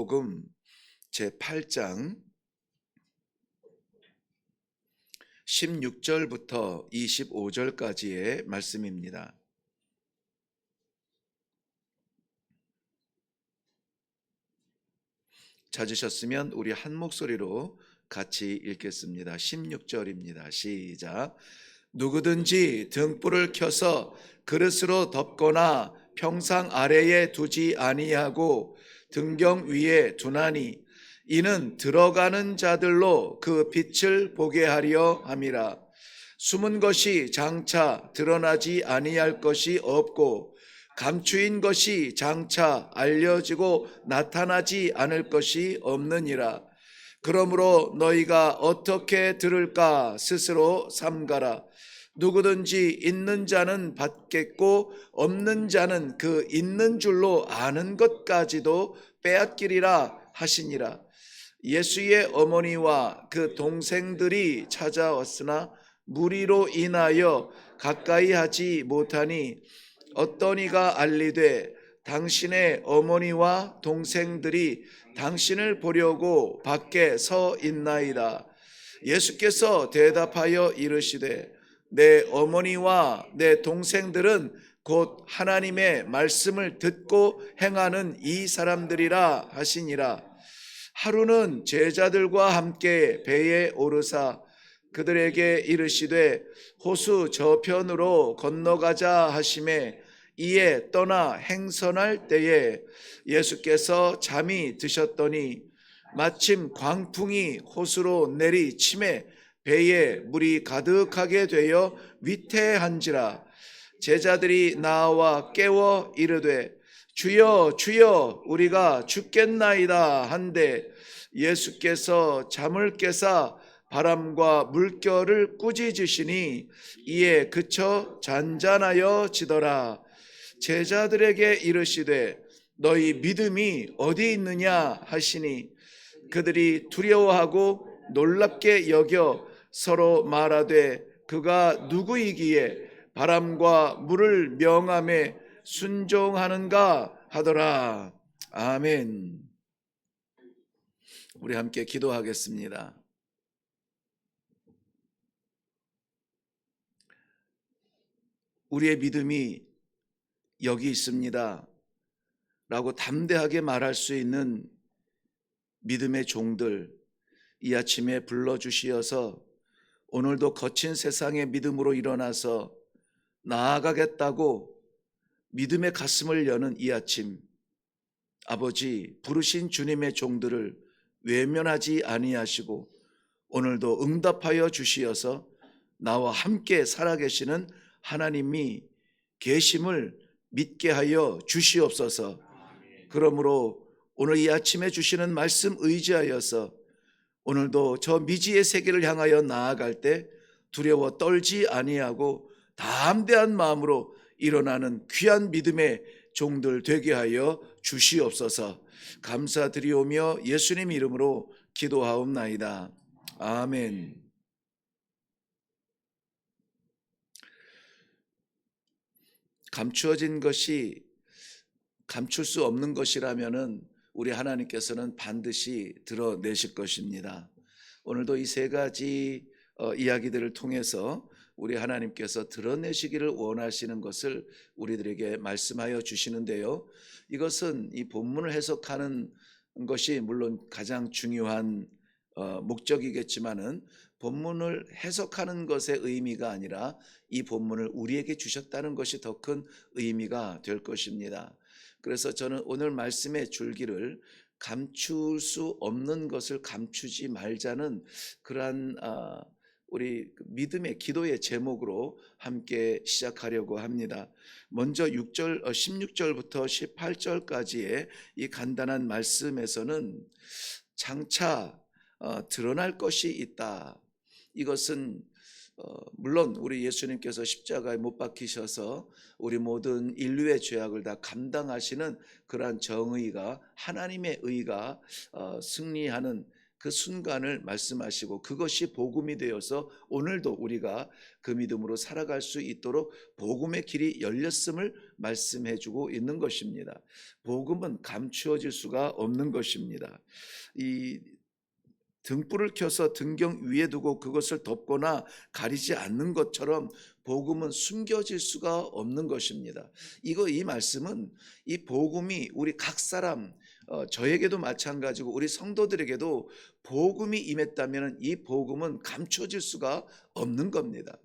요한복음 제8장 16절부터 25절까지의 말씀입니다. 찾으셨으면 우리 한 목소리로 같이 읽겠습니다. 16절입니다. 시작. 누구든지 등불을 켜서 그릇으로 덮거나 평상 아래에 두지 아니하고 등경 위에 두나니 이는 들어가는 자들로 그 빛을 보게 하려 함이라. 숨은 것이 장차 드러나지 아니할 것이 없고 감추인 것이 장차 알려지고 나타나지 않을 것이 없느니라. 그러므로 너희가 어떻게 들을까 스스로 삼가라. 누구든지 있는 자는 받겠고 없는 자는 그 있는 줄로 아는 것까지도 빼앗기리라 하시니라. 예수의 어머니와 그 동생들이 찾아왔으나 무리로 인하여 가까이 하지 못하니 어떤 이가 알리되 당신의 어머니와 동생들이 당신을 보려고 밖에 서 있나이다. 예수께서 대답하여 이르시되 내 어머니와 내 동생들은 곧 하나님의 말씀을 듣고 행하는 이 사람들이라 하시니라. 하루는 제자들과 함께 배에 오르사 그들에게 이르시되 호수 저편으로 건너가자 하시매 이에 떠나 행선할 때에 예수께서 잠이 드셨더니 마침 광풍이 호수로 내리치매 배에 물이 가득하게 되어 위태한지라. 제자들이 나와 깨워 이르되 주여 주여 우리가 죽겠나이다 한데 예수께서 잠을 깨사 바람과 물결을 꾸짖으시니 이에 그쳐 잔잔하여 지더라. 제자들에게 이르시되 너희 믿음이 어디 있느냐 하시니 그들이 두려워하고 놀랍게 여겨 서로 말하되 그가 누구이기에 바람과 물을 명함에 순종하는가 하더라. 아멘. 우리 함께 기도하겠습니다. 우리의 믿음이 여기 있습니다 라고 담대하게 말할 수 있는 믿음의 종들 이 아침에 불러주시어서 오늘도 거친 세상의 믿음으로 일어나서 나아가겠다고 믿음의 가슴을 여는 이 아침 아버지 부르신 주님의 종들을 외면하지 아니하시고 오늘도 응답하여 주시어서 나와 함께 살아계시는 하나님이 계심을 믿게 하여 주시옵소서. 그러므로 오늘 이 아침에 주시는 말씀 의지하여서 오늘도 저 미지의 세계를 향하여 나아갈 때 두려워 떨지 아니하고 담대한 마음으로 일어나는 귀한 믿음의 종들 되게 하여 주시옵소서. 감사드리오며 예수님 이름으로 기도하옵나이다. 아멘. 감추어진 것이 감출 수 없는 것이라면은 우리 하나님께서는 반드시 드러내실 것입니다. 오늘도 이 세 가지 이야기들을 통해서 우리 하나님께서 드러내시기를 원하시는 것을 우리들에게 말씀하여 주시는데요. 이것은 이 본문을 해석하는 것이 물론 가장 중요한 목적이겠지만은 본문을 해석하는 것의 의미가 아니라 이 본문을 우리에게 주셨다는 것이 더 큰 의미가 될 것입니다. 그래서 저는 오늘 말씀의 줄기를 감출 수 없는 것을 감추지 말자는 그러한 우리 믿음의 기도의 제목으로 함께 시작하려고 합니다. 먼저 16절부터 18절까지의 이 간단한 말씀에서는 장차 드러날 것이 있다. 이것은 물론 우리 예수님께서 십자가에 못 박히셔서 우리 모든 인류의 죄악을 다 감당하시는 그러한 정의가 하나님의 의가 승리하는 그 순간을 말씀하시고 그것이 복음이 되어서 오늘도 우리가 그 믿음으로 살아갈 수 있도록 복음의 길이 열렸음을 말씀해 주고 있는 것입니다. 복음은 감추어질 수가 없는 것입니다. 이 등불을 켜서 등경 위에 두고 그것을 덮거나 가리지 않는 것처럼 복음은 숨겨질 수가 없는 것입니다. 이 말씀은 이 복음이 우리 각 사람 저에게도 마찬가지고 우리 성도들에게도 복음이 임했다면 이 복음은 감춰질 수가 없는 겁니다.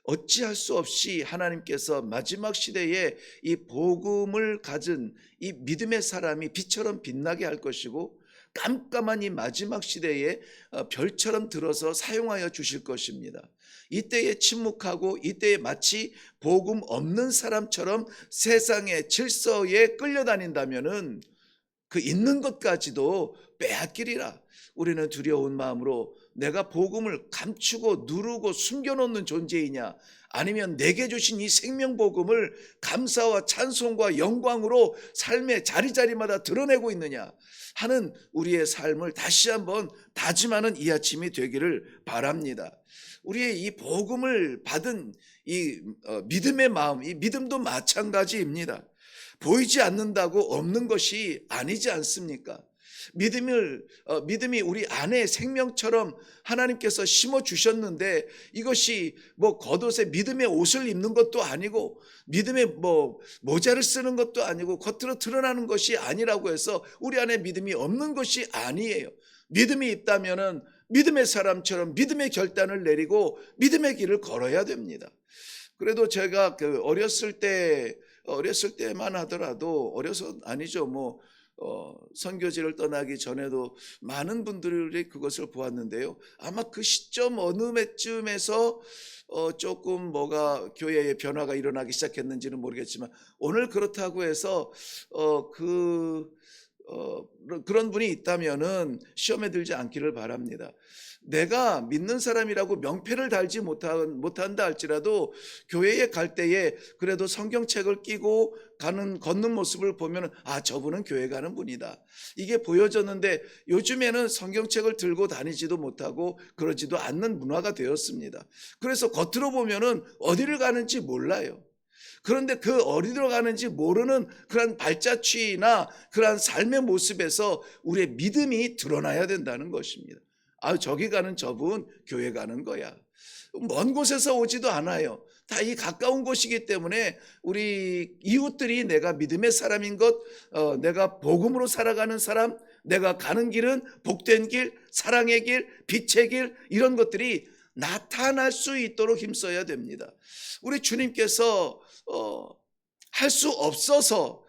어찌할 수 없이 하나님께서 마지막 시대에 이 복음을 가진 이 믿음의 사람이 빛처럼 빛나게 할 것이고 깜깜한 이 마지막 시대에 별처럼 들어서 사용하여 주실 것입니다. 이때에 침묵하고 이때에 마치 복음 없는 사람처럼 세상의 질서에 끌려다닌다면은 그 있는 것까지도 빼앗기리라. 우리는 두려운 마음으로 내가 복음을 감추고 누르고 숨겨놓는 존재이냐, 아니면 내게 주신 이 생명복음을 감사와 찬송과 영광으로 삶의 자리자리마다 드러내고 있느냐 하는 우리의 삶을 다시 한번 다짐하는 이 아침이 되기를 바랍니다. 우리의 이 복음을 받은 이 믿음의 마음, 이 믿음도 마찬가지입니다. 보이지 않는다고 없는 것이 아니지 않습니까? 믿음이 우리 안에 생명처럼 하나님께서 심어 주셨는데 이것이 뭐 겉옷에 믿음의 옷을 입는 것도 아니고 믿음의 모자를 쓰는 것도 아니고 겉으로 드러나는 것이 아니라고 해서 우리 안에 믿음이 없는 것이 아니에요. 믿음이 있다면은 믿음의 사람처럼 믿음의 결단을 내리고 믿음의 길을 걸어야 됩니다. 그래도 제가 어렸을 때만 하더라도 어려서 아니죠. 선교지를 떠나기 전에도 많은 분들이 그것을 보았는데요. 아마 그 시점 어느 쯤에서 조금 뭐가 교회에 변화가 일어나기 시작했는지는 모르겠지만 오늘 그렇다고 해서 그런 분이 있다면은 시험에 들지 않기를 바랍니다. 내가 믿는 사람이라고 명패를 달지 못한다 할지라도 교회에 갈 때에 그래도 성경책을 끼고 걷는 모습을 보면 저분은 교회 가는 분이다. 이게 보여졌는데 요즘에는 성경책을 들고 다니지도 못하고 그러지도 않는 문화가 되었습니다. 그래서 겉으로 보면은 어디를 가는지 몰라요. 그런데 그 어디로 가는지 모르는 그런 발자취나 그런 삶의 모습에서 우리의 믿음이 드러나야 된다는 것입니다. 저기 가는 저분 교회 가는 거야. 먼 곳에서 오지도 않아요. 다 이 가까운 곳이기 때문에 우리 이웃들이 내가 믿음의 사람인 것, 내가 복음으로 살아가는 사람, 내가 가는 길은 복된 길, 사랑의 길, 빛의 길, 이런 것들이 나타날 수 있도록 힘써야 됩니다. 우리 주님께서 할 수 없어서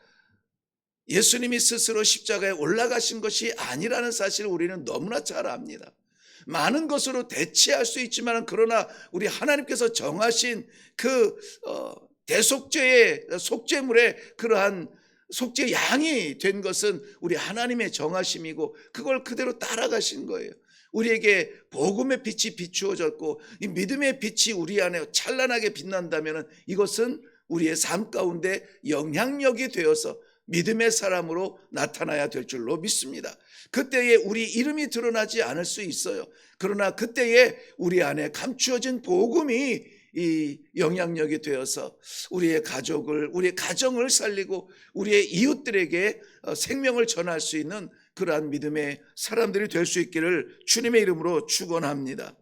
예수님이 스스로 십자가에 올라가신 것이 아니라는 사실을 우리는 너무나 잘 압니다. 많은 것으로 대체할 수 있지만 그러나 우리 하나님께서 정하신 그 대속죄의 속죄물의 그러한 속죄 양이 된 것은 우리 하나님의 정하심이고 그걸 그대로 따라가신 거예요. 우리에게 복음의 빛이 비추어졌고 이 믿음의 빛이 우리 안에 찬란하게 빛난다면 이것은 우리의 삶 가운데 영향력이 되어서 믿음의 사람으로 나타나야 될 줄로 믿습니다. 그때에 우리 이름이 드러나지 않을 수 있어요. 그러나 그때에 우리 안에 감추어진 복음이 이 영향력이 되어서 우리의 가정을 살리고 우리의 이웃들에게 생명을 전할 수 있는 그러한 믿음의 사람들이 될 수 있기를 주님의 이름으로 축원합니다.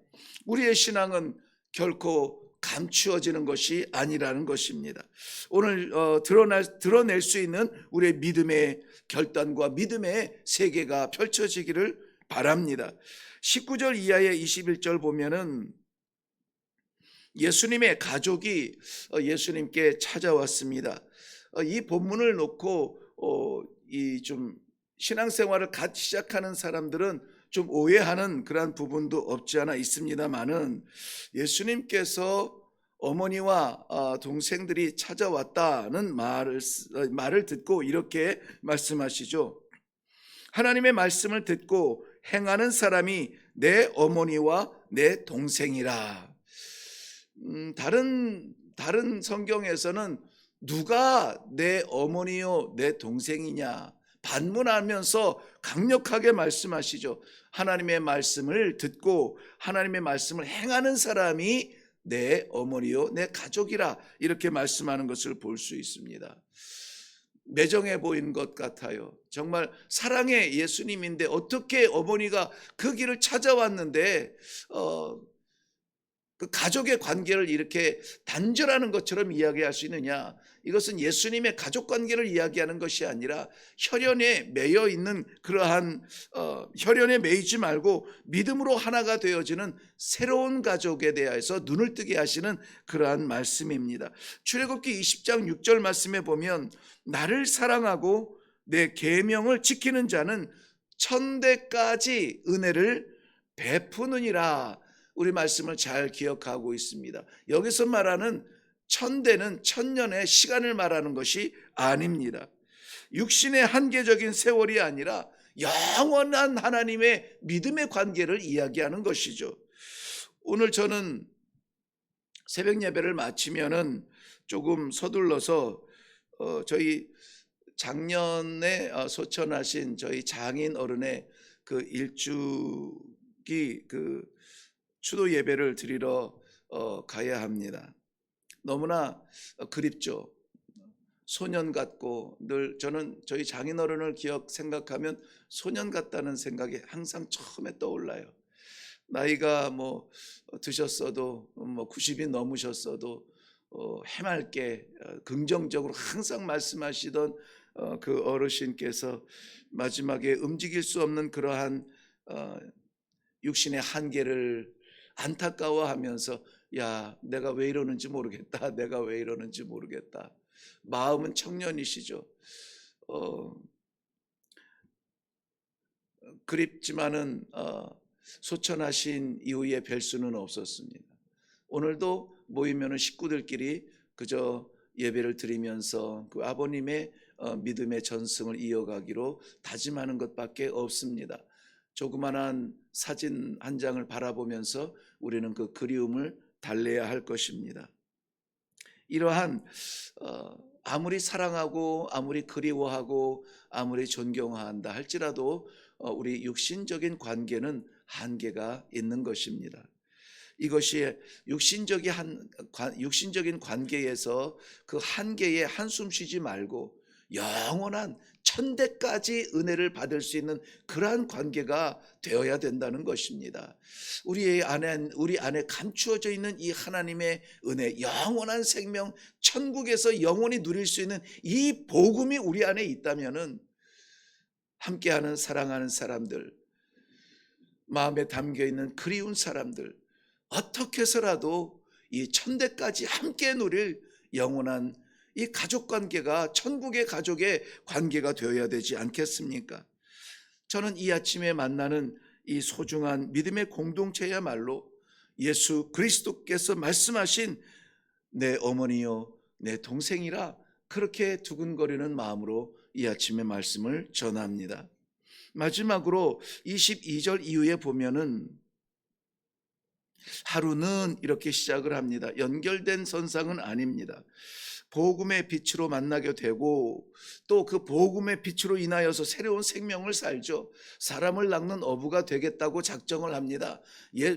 우리의 신앙은 결코 감추어지는 것이 아니라는 것입니다. 오늘 드러낼 수 있는 우리의 믿음의 결단과 믿음의 세계가 펼쳐지기를 바랍니다. 19절 이하의 21절 보면은 예수님의 가족이 예수님께 찾아왔습니다. 이 본문을 놓고 이 좀 신앙생활을 갓 시작하는 사람들은 좀 오해하는 그런 부분도 없지 않아 있습니다만은 예수님께서 어머니와 동생들이 찾아왔다는 말을 듣고 이렇게 말씀하시죠. 하나님의 말씀을 듣고 행하는 사람이 내 어머니와 내 동생이라. 다른 성경에서는 누가 내 어머니요 내 동생이냐 반문하면서 강력하게 말씀하시죠. 하나님의 말씀을 듣고 하나님의 말씀을 행하는 사람이 내 어머니요 내 가족이라 이렇게 말씀하는 것을 볼 수 있습니다. 매정해 보이는 것 같아요. 정말 사랑의 예수님인데 어떻게 어머니가 그 길을 찾아왔는데 그 가족의 관계를 이렇게 단절하는 것처럼 이야기할 수 있느냐? 이것은 예수님의 가족 관계를 이야기하는 것이 아니라 혈연에 매여 있는 그러한 혈연에 매이지 말고 믿음으로 하나가 되어지는 새로운 가족에 대해서 눈을 뜨게 하시는 그러한 말씀입니다. 출애굽기 20장 6절 말씀에 보면 나를 사랑하고 내 계명을 지키는 자는 천대까지 은혜를 베푸느니라. 우리 말씀을 잘 기억하고 있습니다. 여기서 말하는 천대는 천년의 시간을 말하는 것이 아닙니다. 육신의 한계적인 세월이 아니라 영원한 하나님의 믿음의 관계를 이야기하는 것이죠. 오늘 저는 새벽 예배를 마치면은 조금 서둘러서 저희 작년에 소천하신 저희 장인 어른의 그 일주기 그 추도 예배를 드리러 가야 합니다. 너무나 그립죠. 소년 같고 늘 저는 저희 장인어른을 생각하면 소년 같다는 생각이 항상 처음에 떠올라요. 나이가 뭐 드셨어도 뭐 90이 넘으셨어도 해맑게 긍정적으로 항상 말씀하시던 그 어르신께서 마지막에 움직일 수 없는 그러한 육신의 한계를 안타까워하면서 야 내가 왜 이러는지 모르겠다. 내가 왜 이러는지 모르겠다. 마음은 청년이시죠. 그립지만은 소천하신 이후에 뵐 수는 없었습니다. 오늘도 모이면은 식구들끼리 그저 예배를 드리면서 그 아버님의 믿음의 전승을 이어가기로 다짐하는 것밖에 없습니다. 조그만한 사진 한 장을 바라보면서 우리는 그 그리움을 달래야 할 것입니다. 이러한 아무리 사랑하고 아무리 그리워하고 아무리 존경한다 할지라도 우리 육신적인 관계는 한계가 있는 것입니다. 이것이 육신적인 관계에서 그 한계에 한숨 쉬지 말고 영원한 천대까지 은혜를 받을 수 있는 그러한 관계가 되어야 된다는 것입니다. 우리 안에 감추어져 있는 이 하나님의 은혜, 영원한 생명, 천국에서 영원히 누릴 수 있는 이 복음이 우리 안에 있다면은 함께하는 사랑하는 사람들, 마음에 담겨 있는 그리운 사람들, 어떻게 해서라도 이 천대까지 함께 누릴 영원한 이 가족 관계가 천국의 가족의 관계가 되어야 되지 않겠습니까? 저는 이 아침에 만나는 이 소중한 믿음의 공동체야말로 예수 그리스도께서 말씀하신 내 어머니요 내 동생이라 그렇게 두근거리는 마음으로 이 아침의 말씀을 전합니다. 마지막으로 22절 이후에 보면은 하루는 이렇게 시작을 합니다. 연결된 선상은 아닙니다. 복음의 빛으로 만나게 되고 또 그 복음의 빛으로 인하여서 새로운 생명을 살죠. 사람을 낚는 어부가 되겠다고 작정을 합니다.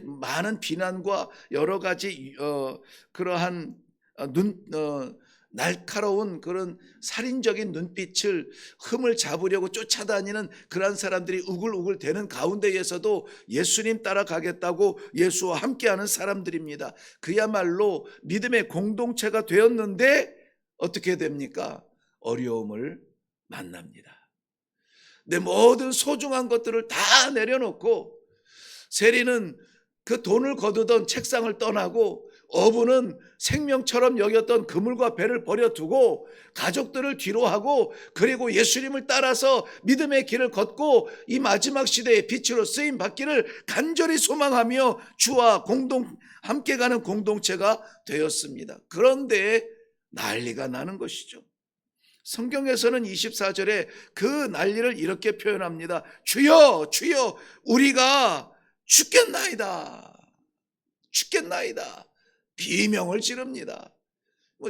많은 비난과 여러 가지 그러한 날카로운 그런 살인적인 눈빛을 흠을 잡으려고 쫓아다니는 그런 사람들이 우글우글 대는 가운데에서도 예수님 따라가겠다고 예수와 함께하는 사람들입니다. 그야말로 믿음의 공동체가 되었는데 어떻게 됩니까? 어려움을 만납니다. 내 모든 소중한 것들을 다 내려놓고 세리는 그 돈을 거두던 책상을 떠나고 어부는 생명처럼 여겼던 그물과 배를 버려두고 가족들을 뒤로하고 그리고 예수님을 따라서 믿음의 길을 걷고 이 마지막 시대의 빛으로 쓰임 받기를 간절히 소망하며 주와 함께 가는 공동체가 되었습니다. 그런데 난리가 나는 것이죠. 성경에서는 24절에 그 난리를 이렇게 표현합니다. 주여 주여 우리가 죽겠나이다. 비명을 지릅니다.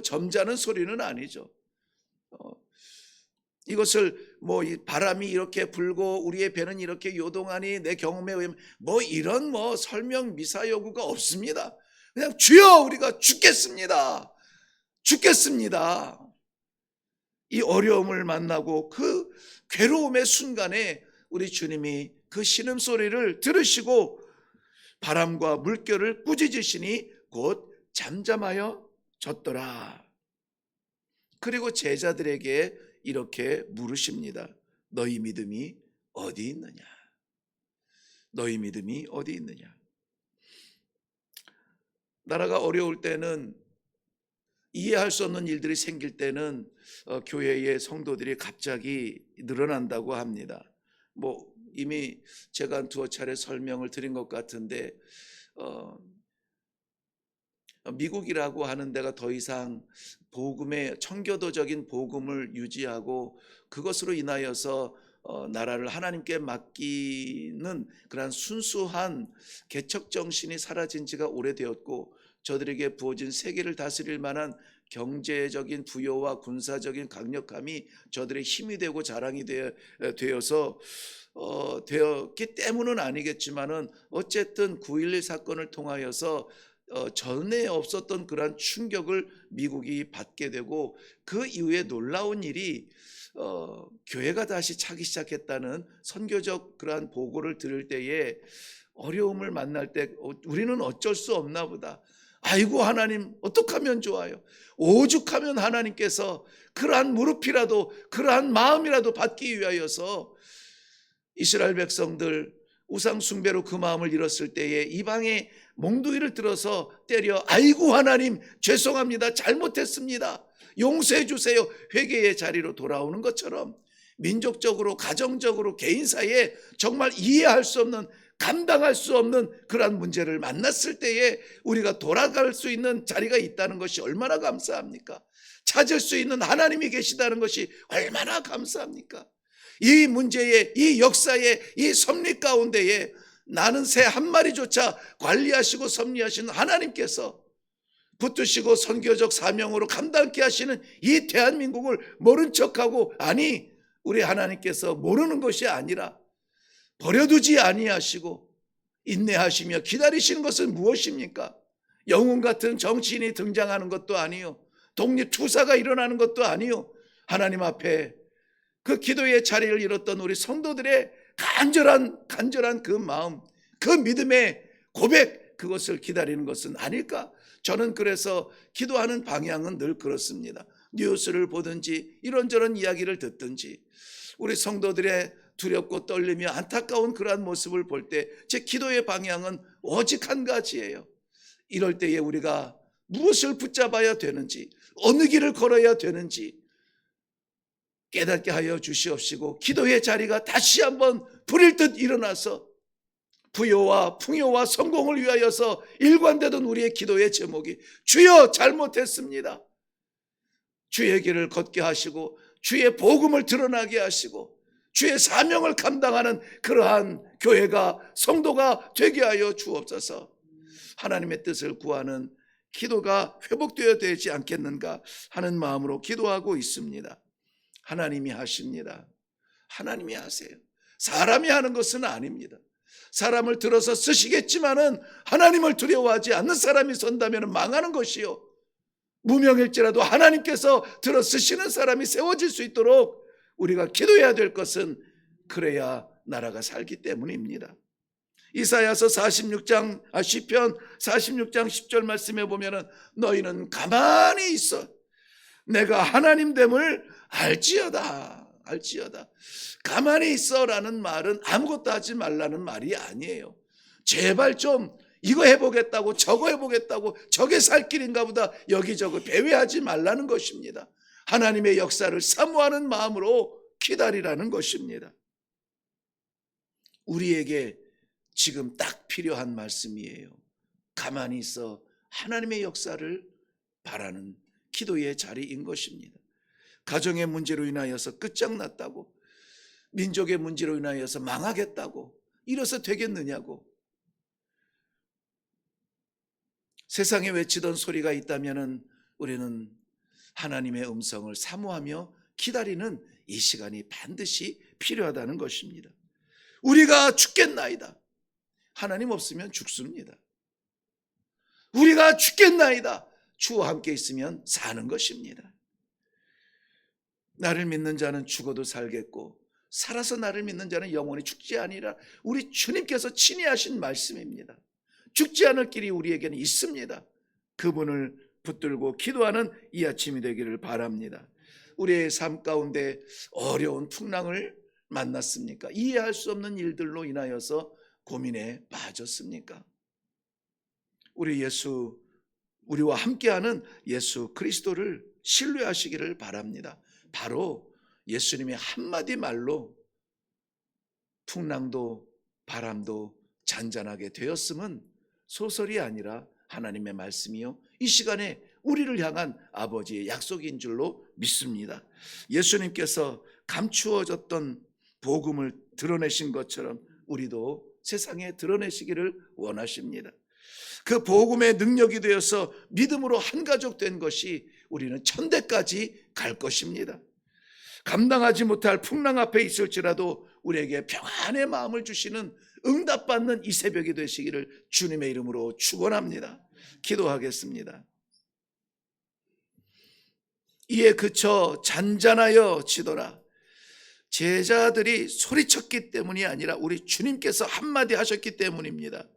점잖은 소리는 아니죠. 이것을 뭐 이 바람이 이렇게 불고 우리의 배는 이렇게 요동하니 내 경험에 의하면 뭐 이런 뭐 설명 미사 여구가 없습니다. 그냥 주여 우리가 죽겠습니다. 죽겠습니다. 이 어려움을 만나고 그 괴로움의 순간에 우리 주님이 그 신음소리를 들으시고 바람과 물결을 꾸짖으시니 곧 잠잠하여 졌더라. 그리고 제자들에게 이렇게 물으십니다. 너희 믿음이 어디 있느냐? 너희 믿음이 어디 있느냐? 나라가 어려울 때는, 이해할 수 없는 일들이 생길 때는 교회의 성도들이 갑자기 늘어난다고 합니다. 뭐 이미 제가 한 두어 차례 설명을 드린 것 같은데 미국이라고 하는 데가 더 이상 복음의 청교도적인 복음을 유지하고 그것으로 인하여서 나라를 하나님께 맡기는 그러한 순수한 개척 정신이 사라진 지가 오래되었고, 저들에게 부어진 세계를 다스릴 만한 경제적인 부여와 군사적인 강력함이 저들의 힘이 되고 자랑이 되어서 되었기 때문은 아니겠지만은 어쨌든 9.11 사건을 통하여서 전에 없었던 그러한 충격을 미국이 받게 되고, 그 이후에 놀라운 일이 교회가 다시 차기 시작했다는 선교적 그러한 보고를 들을 때에 어려움을 만날 때 우리는 어쩔 수 없나 보다. 아이고 하나님 어떡하면 좋아요. 오죽하면 하나님께서 그러한 무릎이라도 그러한 마음이라도 받기 위하여서 이스라엘 백성들 우상 숭배로 그 마음을 잃었을 때에 이방의 몽둥이를 들어서 때려 아이고 하나님 죄송합니다. 잘못했습니다. 용서해 주세요. 회개의 자리로 돌아오는 것처럼 민족적으로 가정적으로 개인 사이에 정말 이해할 수 없는, 감당할 수 없는 그러한 문제를 만났을 때에 우리가 돌아갈 수 있는 자리가 있다는 것이 얼마나 감사합니까? 찾을 수 있는 하나님이 계시다는 것이 얼마나 감사합니까? 이 문제에, 이 역사에, 이 섭리 가운데에 나는 새 한 마리조차 관리하시고 섭리하시는 하나님께서 붙드시고 선교적 사명으로 감당케 하시는 이 대한민국을 모른 척하고, 아니 우리 하나님께서 모르는 것이 아니라 버려두지 아니하시고 인내하시며 기다리시는 것은 무엇입니까? 영웅 같은 정치인이 등장하는 것도 아니요, 독립투사가 일어나는 것도 아니요, 하나님 앞에 그 기도의 자리를 잃었던 우리 성도들의 간절한 그 마음, 그 믿음의 고백, 그것을 기다리는 것은 아닐까? 저는 그래서 기도하는 방향은 늘 그렇습니다. 뉴스를 보든지 이런저런 이야기를 듣든지 우리 성도들의 두렵고 떨리며 안타까운 그러한 모습을 볼 때 제 기도의 방향은 오직 한 가지예요. 이럴 때에 우리가 무엇을 붙잡아야 되는지, 어느 길을 걸어야 되는지 깨닫게 하여 주시옵시고, 기도의 자리가 다시 한번 불일 듯 일어나서 부요와 풍요와 성공을 위하여서 일관되던 우리의 기도의 제목이 주여 잘못했습니다. 주의 길을 걷게 하시고 주의 복음을 드러나게 하시고 주의 사명을 감당하는 그러한 교회가, 성도가 되게 하여 주옵소서. 하나님의 뜻을 구하는 기도가 회복되어야 되지 않겠는가 하는 마음으로 기도하고 있습니다. 하나님이 하십니다. 하나님이 하세요. 사람이 하는 것은 아닙니다. 사람을 들어서 쓰시겠지만은 하나님을 두려워하지 않는 사람이 선다면 망하는 것이요, 무명일지라도 하나님께서 들어 쓰시는 사람이 세워질 수 있도록 우리가 기도해야 될 것은, 그래야 나라가 살기 때문입니다. 이사야서 46장 시편 46장 10절 말씀에 보면은 너희는 가만히 있어 내가 하나님됨을 알지어다. 가만히 있어라는 말은 아무것도 하지 말라는 말이 아니에요. 제발 좀 이거 해보겠다고 저거 해보겠다고 저게 살 길인가 보다 여기저기 배회하지 말라는 것입니다. 하나님의 역사를 사모하는 마음으로 기다리라는 것입니다. 우리에게 지금 딱 필요한 말씀이에요. 가만히 있어 하나님의 역사를 바라는 기도의 자리인 것입니다. 가정의 문제로 인하여서 끝장났다고, 민족의 문제로 인하여서 망하겠다고, 이래서 되겠느냐고, 세상에 외치던 소리가 있다면 우리는 하나님의 음성을 사모하며 기다리는 이 시간이 반드시 필요하다는 것입니다. 우리가 죽겠나이다. 하나님 없으면 죽습니다. 우리가 죽겠나이다. 주와 함께 있으면 사는 것입니다. 나를 믿는 자는 죽어도 살겠고 살아서 나를 믿는 자는 영원히 죽지 아니라, 우리 주님께서 친히 하신 말씀입니다. 죽지 않을 길이 우리에게는 있습니다. 그분을 붙들고 기도하는 이 아침이 되기를 바랍니다. 우리의 삶 가운데 어려운 풍랑을 만났습니까? 이해할 수 없는 일들로 인하여서 고민에 빠졌습니까? 우리와 함께하는 예수 그리스도를 신뢰하시기를 바랍니다. 바로 예수님의 한마디 말로 풍랑도 바람도 잔잔하게 되었음은 소설이 아니라 하나님의 말씀이요, 이 시간에 우리를 향한 아버지의 약속인 줄로 믿습니다. 예수님께서 감추어졌던 복음을 드러내신 것처럼 우리도 세상에 드러내시기를 원하십니다. 그 복음의 능력이 되어서 믿음으로 한 가족 된 것이 우리는 천대까지 갈 것입니다. 감당하지 못할 풍랑 앞에 있을지라도 우리에게 평안의 마음을 주시는 응답받는 이 새벽이 되시기를 주님의 이름으로 축원합니다. 기도하겠습니다. 이에 그쳐 잔잔하여 지더라. 제자들이 소리쳤기 때문이 아니라 우리 주님께서 한마디 하셨기 때문입니다.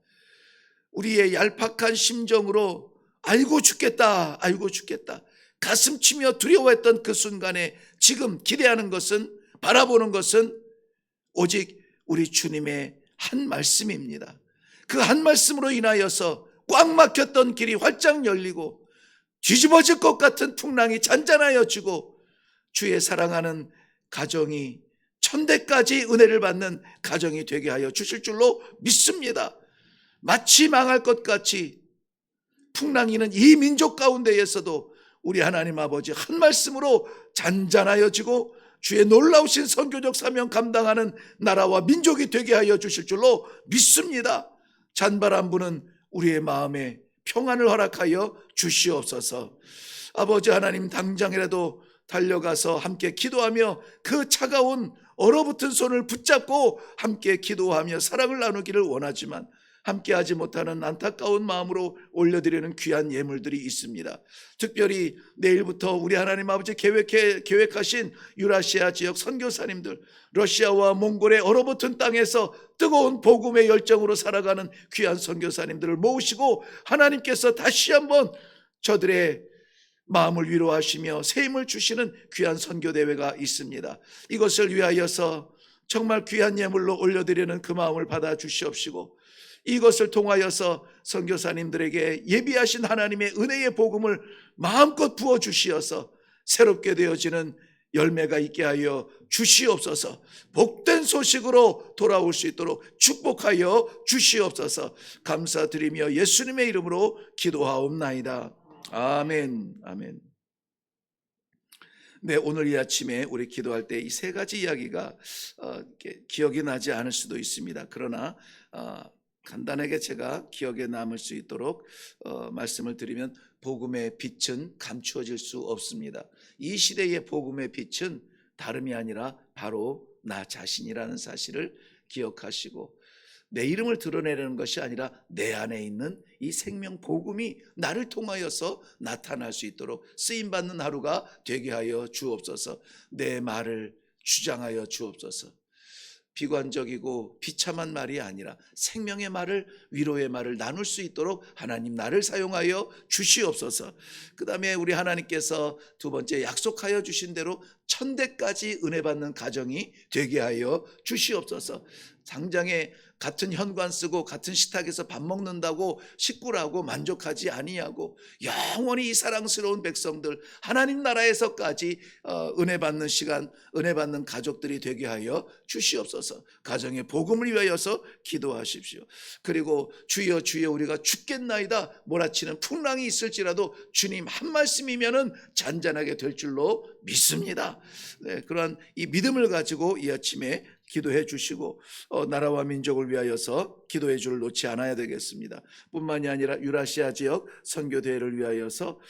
우리의 얄팍한 심정으로 알고 죽겠다, 알고 죽겠다, 가슴 치며 두려워했던 그 순간에 지금 기대하는 것은, 바라보는 것은 오직 우리 주님의 한 말씀입니다. 그 한 말씀으로 인하여서 꽉 막혔던 길이 활짝 열리고 뒤집어질 것 같은 풍랑이 잔잔하여지고 주의 사랑하는 가정이 천대까지 은혜를 받는 가정이 되게 하여 주실 줄로 믿습니다. 마치 망할 것 같이 풍랑이는 이 민족 가운데에서도 우리 하나님 아버지 한 말씀으로 잔잔하여지고 주의 놀라우신 선교적 사명 감당하는 나라와 민족이 되게 하여 주실 줄로 믿습니다. 잔바람 부는 우리의 마음에 평안을 허락하여 주시옵소서. 아버지 하나님, 당장이라도 달려가서 함께 기도하며 그 차가운 얼어붙은 손을 붙잡고 함께 기도하며 사랑을 나누기를 원하지만 함께하지 못하는 안타까운 마음으로 올려드리는 귀한 예물들이 있습니다. 특별히 내일부터 우리 하나님 아버지 계획하신 유라시아 지역 선교사님들, 러시아와 몽골의 얼어붙은 땅에서 뜨거운 복음의 열정으로 살아가는 귀한 선교사님들을 모으시고 하나님께서 다시 한번 저들의 마음을 위로하시며 새 힘을 주시는 귀한 선교대회가 있습니다. 이것을 위하여서 정말 귀한 예물로 올려드리는 그 마음을 받아 주시옵시고, 이것을 통하여서 선교사님들에게 예비하신 하나님의 은혜의 복음을 마음껏 부어주시어서 새롭게 되어지는 열매가 있게 하여 주시옵소서. 복된 소식으로 돌아올 수 있도록 축복하여 주시옵소서. 감사드리며 예수님의 이름으로 기도하옵나이다. 아멘. 아멘. 네, 오늘 이 아침에 우리 기도할 때 이 세 가지 이야기가 기억이 나지 않을 수도 있습니다. 그러나 간단하게 제가 기억에 남을 수 있도록 말씀을 드리면, 복음의 빛은 감추어질 수 없습니다. 이 시대의 복음의 빛은 다름이 아니라 바로 나 자신이라는 사실을 기억하시고, 내 이름을 드러내려는 것이 아니라 내 안에 있는 이 생명 복음이 나를 통하여서 나타날 수 있도록 쓰임받는 하루가 되게 하여 주옵소서. 내 말을 주장하여 주옵소서. 비관적이고 비참한 말이 아니라 생명의 말을, 위로의 말을 나눌 수 있도록 하나님 나를 사용하여 주시옵소서. 그 다음에 우리 하나님께서 두 번째 약속하여 주신 대로 천대까지 은혜 받는 가정이 되게 하여 주시옵소서. 당장에 같은 현관 쓰고 같은 식탁에서 밥 먹는다고 식구라고 만족하지 아니하고 영원히 이 사랑스러운 백성들, 하나님 나라에서까지 은혜 받는 시간, 은혜 받는 가족들이 되게 하여 주시옵소서. 가정의 복음을 위하여서 기도하십시오. 그리고 주여 주여 우리가 죽겠나이다 몰아치는 풍랑이 있을지라도 주님 한 말씀이면은 잔잔하게 될 줄로 믿습니다. 네, 그러한 이 믿음을 가지고 이 아침에 기도해 주시고 나라와 민족을 위하여서 기도의 줄을 놓지 않아야 되겠습니다. 뿐만이 아니라 유라시아 지역 선교대회를 위하여서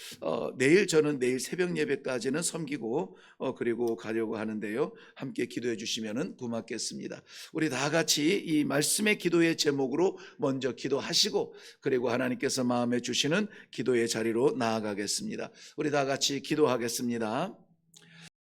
저는 내일 새벽 예배까지는 섬기고 그리고 가려고 하는데요. 함께 기도해 주시면 고맙겠습니다. 우리 다 같이 이 말씀의 기도의 제목으로 먼저 기도하시고 그리고 하나님께서 마음에 주시는 기도의 자리로 나아가겠습니다. 우리 다 같이 기도하겠습니다.